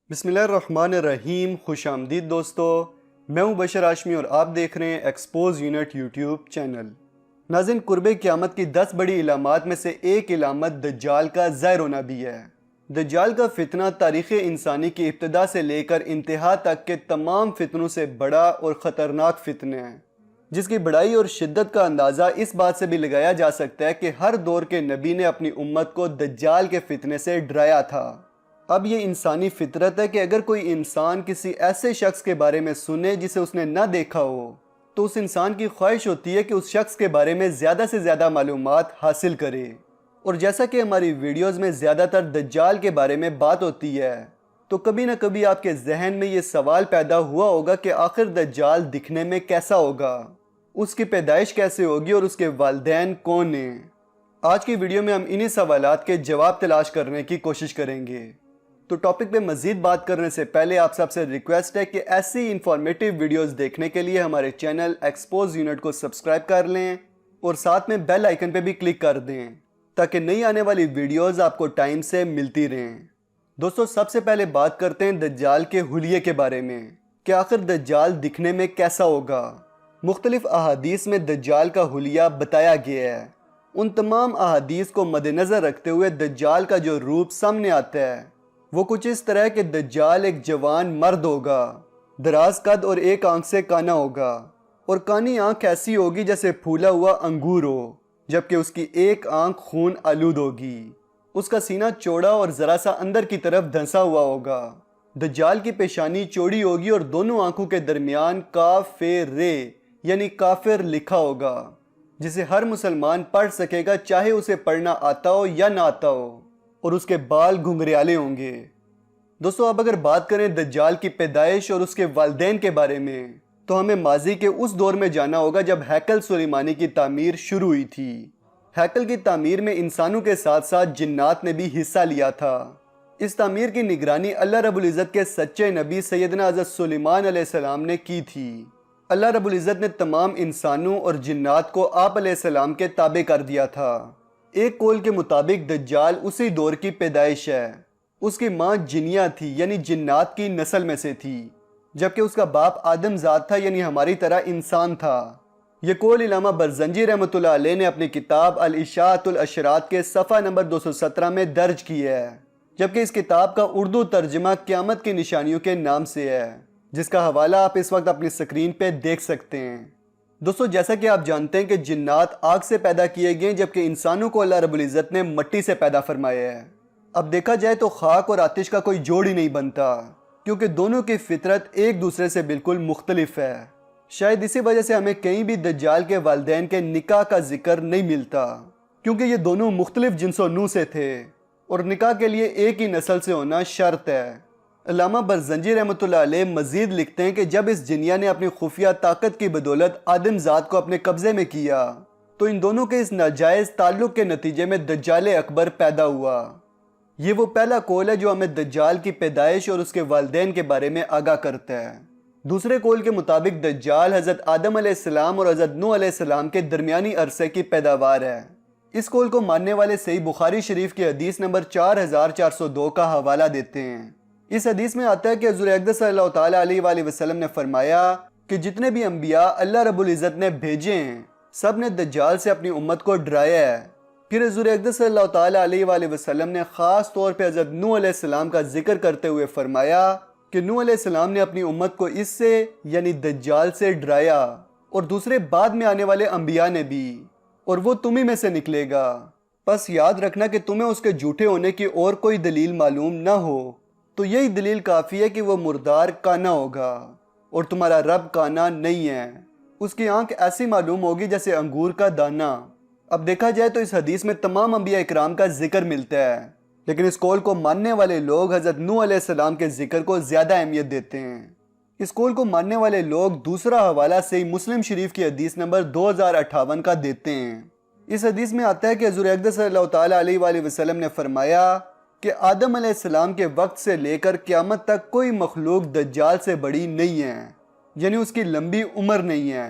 बिस्मिल्लाहिर्रहमानिर्रहीम। खुश आमदीद दोस्तों, मैं हूं बशर आशमी और आप देख रहे हैं एक्सपोज यूनिट यूट्यूब चैनल। नाज़रीन, कुर्बे क़यामत की 10 बड़ी इलामात में से एक इलामत दज्जाल का ज़ाहिर होना भी है। दज्जाल का फितना तारीख़ इंसानी की इब्तिदा से लेकर इंतहा तक के तमाम फितनों से बड़ा और ख़तरनाक फितने हैं, जिसकी बड़ाई और शिद्दत का अंदाज़ा इस बात से भी लगाया जा सकता है कि हर दौर के नबी ने अपनी उम्मत को दज्जाल के फितने से डराया था। अब ये इंसानी फितरत है कि अगर कोई इंसान किसी ऐसे शख्स के बारे में सुने जिसे उसने ना देखा हो, तो उस इंसान की ख्वाहिश होती है कि उस शख्स के बारे में ज़्यादा से ज़्यादा मालूमात हासिल करे। और जैसा कि हमारी वीडियोस में ज़्यादातर दज्जाल के बारे में बात होती है, तो कभी ना कभी आपके जहन में ये सवाल पैदा हुआ होगा कि आखिर दज्जाल दिखने में कैसा होगा, उसकी पैदाइश कैसे होगी और उसके वालिदैन कौन हैं। आज की वीडियो में हम इन्हीं सवालात के जवाब तलाश करने की कोशिश करेंगे। तो टॉपिक पे मज़ीद बात करने से पहले आप सबसे रिक्वेस्ट है कि ऐसी इंफॉर्मेटिव वीडियोस देखने के लिए हमारे चैनल एक्सपोज यूनिट को सब्सक्राइब कर लें और साथ में बेल आइकन पे भी क्लिक कर दें, ताकि नई आने वाली वीडियोस आपको टाइम से मिलती रहें। दोस्तों, सबसे पहले बात करते हैं दज्जाल के हुलिये के बारे में कि आखिर दज्जाल दिखने में कैसा होगा। मुख्तलिफ अहादीस में दज्जाल का हुलिया बताया गया है। उन तमाम अहादीस को मद्देनज़र रखते हुए दज्जाल का जो रूप सामने आता है वो कुछ इस तरह कि दज्जाल एक जवान मर्द होगा, दराज कद और एक आंख से काना होगा, और कानी आंख ऐसी होगी जैसे फूला हुआ अंगूर हो, जबकि उसकी एक आंख खून आलूद होगी। उसका सीना चौड़ा और ज़रा सा अंदर की तरफ धंसा हुआ होगा। दज्जाल की पेशानी चौड़ी होगी और दोनों आंखों के दरमियान काफिर यानी काफिर लिखा होगा, जिसे हर मुसलमान पढ़ सकेगा, चाहे उसे पढ़ना आता हो या ना आता हो, और उसके बाल घुंघरियाले होंगे। दोस्तों, अब अगर बात करें दज्जाल की पैदाइश और उसके वालिदैन के बारे में, तो हमें माजी के उस दौर में जाना होगा जब हैकल सुलेमानी की तामीर शुरू हुई थी। हैकल की तामीर में इंसानों के साथ साथ जिन्नात ने भी हिस्सा लिया था। इस तामीर की निगरानी अल्लाह रब्बुल इज़्ज़त के सच्चे नबी सैयदना हज़रत सुलेमान अलैहिस्सलाम ने की थी। अल्लाह रब्बुल इज़्ज़त ने तमाम इंसानों और जिन्नात को आप अलैहिस्सलाम के ताबे कर दिया था। एक कौल के मुताबिक दज्जाल उसी दौर की पैदाइश है। उसकी माँ जिनिया थी, यानी जिन्नात की नस्ल में से थी, जबकि उसका बाप आदम ज़ात था, यानी हमारी तरह इंसान था। ये कौल इलामा बरजंजी रहमतुल्लाह अलैह ने अपनी किताब अल-इशाअतुल अशरात के सफ़ा नंबर 217 में दर्ज की है, जबकि इस किताब का उर्दू तर्जमा क़यामत की निशानियों के नाम से है, जिसका हवाला आप इस वक्त अपनी स्क्रीन पे देख सकते हैं। दोस्तों, जैसा कि आप जानते हैं कि जिन्नात आग से पैदा किए गए, जबकि इंसानों को अल्लाह रब्बुल इज़्ज़त ने मिट्टी से पैदा फरमाया है। अब देखा जाए तो खाक और आतिश का कोई जोड़ ही नहीं बनता, क्योंकि दोनों की फितरत एक दूसरे से बिल्कुल मुख्तलिफ है। शायद इसी वजह से हमें कहीं भी दज्जाल के वालिदैन के निकाह का जिक्र नहीं मिलता, क्योंकि ये दोनों मुख्तलिफ जिन्सो नूह से थे और निकाह के लिए एक ही नस्ल से होना शर्त है। अल्लामा बरजंजी रहमतुल्लाह अलैह मजीद लिखते हैं कि जब इस जिनिया ने अपनी खुफिया ताकत की बदौलत आदम ज़ात को अपने कब्जे में किया, तो इन दोनों के इस नाजायज़ ताल्लुक़ के नतीजे में दज्जाल अकबर पैदा हुआ। ये वो पहला कौल है जो हमें दज्जाल की पैदाइश और उसके वालिदैन के बारे में आगाह करता है। दूसरे कौल के मुताबिक दज्जाल हज़रत आदम अलैहिस्सलाम और हज़रत नूह अलैहिस्सलाम के दरमियानी अरसे की पैदावार है। इस कौल को मानने वाले सही बुखारी शरीफ के हदीस नंबर 4402 का हवाला देते हैं। इस हदीस में आता है कि हुज़ूर अक़दस सल्लल्लाहु ताला अलैहि वसल्लम ने फरमाया कि जितने भी अंबिया अल्लाह रब्बुल इज़्ज़त ने भेजे हैं, सब ने दज्जाल से अपनी उम्मत को डराया है। फिर हुज़ूर अक़दस सल्लल्लाहु ताला अलैहि वसल्लम ने ख़ास तौर पर हज़रत नूह अलैहिस्सलाम का जिक्र करते हुए फरमाया कि नूह अलैहिस्सलाम ने अपनी उम्मत को इससे यानी दज्जाल से डराया, और दूसरे बाद में आने वाले अंबिया ने भी, और वो तुम्ही में से निकलेगा। बस याद रखना कि तुम्हें उसके झूठे होने की और कोई दलील मालूम ना हो, तो यही दलील काफ़ी है कि वो मुर्दार काना होगा और तुम्हारा रब काना नहीं है। उसकी आंख ऐसी मालूम होगी जैसे अंगूर का दाना। अब देखा जाए तो इस हदीस में तमाम अंबिया इकराम का जिक्र मिलता है, लेकिन इस कौल को मानने वाले लोग हज़रत नूह अलैहिस्सलाम के जिक्र को ज़्यादा अहमियत देते हैं। इस कौल को मानने वाले लोग दूसरा हवाला सही मुस्लिम शरीफ की हदीस नंबर 2058 का देते हैं। इस हदीस में आता है कि हुज़ूर अक़दस सल्लल्लाहु ताला अलैहि वसल्लम ने फरमाया कि आदम अलैहिस्सलाम के वक्त से लेकर क़यामत तक कोई मखलूक दज्जाल से बड़ी नहीं है, यानी उसकी लंबी उम्र नहीं है।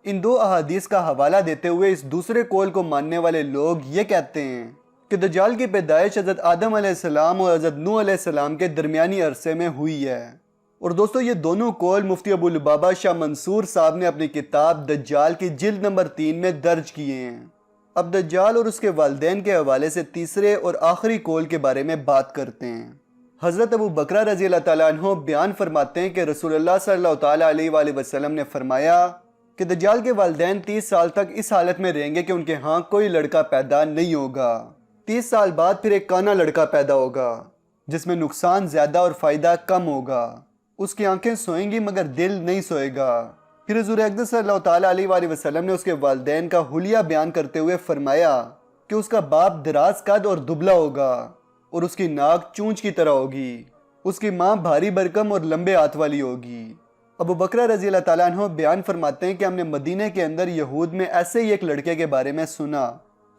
इन दो अहादीस का हवाला देते हुए इस दूसरे कौल को मानने वाले लोग ये कहते हैं کہ دجال کی پیدائش حضرت آدم علیہ السلام اور حضرت نوح علیہ السلام کے درمیانی عرصے میں ہوئی ہے۔ اور دوستو یہ دونوں قول مفتی ابو لبابہ شاہ منصور صاحب نے اپنی کتاب دجال کی جلد نمبر 3 میں درج کیے ہیں۔ اب دجال اور اس کے والدین کے حوالے سے تیسرے اور آخری قول کے بارے میں بات کرتے ہیں۔ حضرت ابو بکرہ رضی اللہ تعالیٰ عنہ بیان فرماتے ہیں کہ رسول اللہ صلی اللہ تعالیٰ علیہ وآلہ وسلم نے فرمایا کہ دجال کے والدین 30 سال تک اس حالت میں رہیں گے کہ ان کے ہاں کوئی لڑکا پیدا نہیں ہوگا۔ 30 سال بعد پھر ایک کانا لڑکا پیدا ہوگا جس میں نقصان زیادہ اور فائدہ کم ہوگا۔ اس کی آنکھیں سوئیں گی مگر دل نہیں سوئے گا۔ پھر حضور اقدس صلی اللہ تعالیٰ علیہ وآلہ وسلم نے اس کے والدین کا حلیہ بیان کرتے ہوئے فرمایا کہ اس کا باپ دراز قد اور دبلا ہوگا اور اس کی ناک چونچ کی طرح ہوگی۔ اس کی ماں بھاری بھرکم اور لمبے ہاتھ والی ہوگی۔ ابو بکرہ رضی اللہ تعالیٰ عنہ بیان فرماتے ہیں کہ ہم نے مدینہ کے اندر یہود میں ایسے ہی ایک لڑکے کے بارے میں سنا،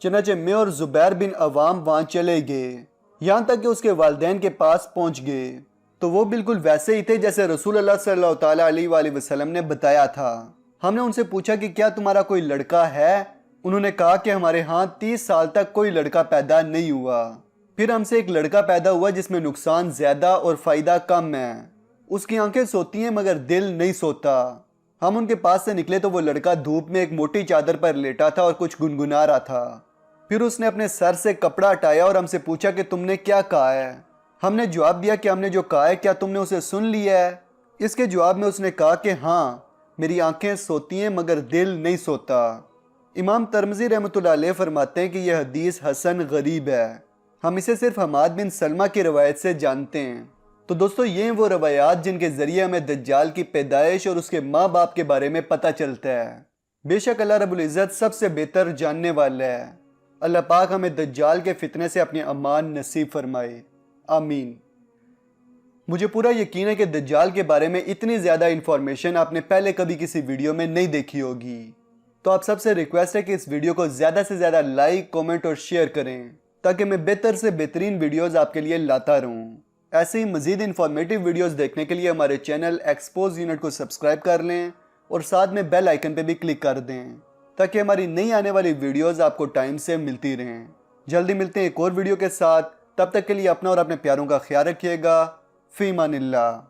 چنانچہ میں اور زبیر بن عوام وہاں چلے گئے، یہاں تک کہ اس کے والدین کے پاس پہنچ گئے تو وہ بالکل ویسے ہی تھے جیسے رسول اللہ صلی اللہ تعالیٰ علیہ وآلہ وسلم نے بتایا تھا۔ ہم نے ان سے پوچھا کہ کیا تمہارا کوئی لڑکا ہے؟ انہوں نے کہا کہ ہمارے ہاں 30 سال تک کوئی لڑکا پیدا نہیں ہوا۔ پھر ہم سے ایک لڑکا پیدا ہوا جس میں نقصان زیادہ اور فائدہ کم ہے۔ اس کی آنکھیں سوتی ہیں مگر دل نہیں سوتا۔ ہم ان کے پاس سے نکلے تو وہ لڑکا دھوپ میں ایک موٹی چادر پر لیٹا تھا اور کچھ گنگنا رہا تھا۔ پھر اس نے اپنے سر سے کپڑا ہٹایا اور ہم سے پوچھا کہ تم نے کیا کہا ہے؟ ہم نے جواب دیا کہ ہم نے جو کہا ہے کیا تم نے اسے سن لیا ہے؟ اس کے جواب میں اس نے کہا کہ ہاں، میری آنکھیں سوتی ہیں مگر دل نہیں سوتا۔ امام ترمذی رحمۃ اللہ علیہ فرماتے ہیں کہ یہ حدیث حسن غریب ہے۔ ہم اسے صرف حماد بن سلمہ کی روایت سے جانتے ہیں۔ تو دوستو یہ ہیں وہ روایات جن کے ذریعے ہمیں دجال کی پیدائش اور اس کے ماں باپ کے بارے میں پتہ چلتا ہے۔ بے شک اللہ رب العزت سب سے بہتر جاننے والا ہے۔ اللہ پاک ہمیں دجال کے فتنے سے اپنی امان نصیب فرمائے، آمین۔ مجھے پورا یقین ہے کہ دجال کے بارے میں اتنی زیادہ انفارمیشن آپ نے پہلے کبھی کسی ویڈیو میں نہیں دیکھی ہوگی۔ تو آپ سب سے ریکویسٹ ہے کہ اس ویڈیو کو زیادہ سے زیادہ لائک، کومنٹ اور شیئر کریں تاکہ میں بہتر سے بہترین ویڈیوز آپ کے لیے لاتا رہوں۔ ایسے ہی مزید انفارمیٹیو ویڈیوز دیکھنے کے لیے ہمارے چینل ایکسپوز یونٹ کو سبسکرائب کر لیں اور ساتھ میں بیل آئیکن پہ بھی کلک کر دیں تاکہ ہماری نئی آنے والی ویڈیوز آپ کو ٹائم سے ملتی رہیں۔ جلدی ملتے ہیں ایک اور ویڈیو کے ساتھ، تب تک کے لیے اپنا اور اپنے پیاروں کا خیال رکھیے گا۔ فی امان اللہ۔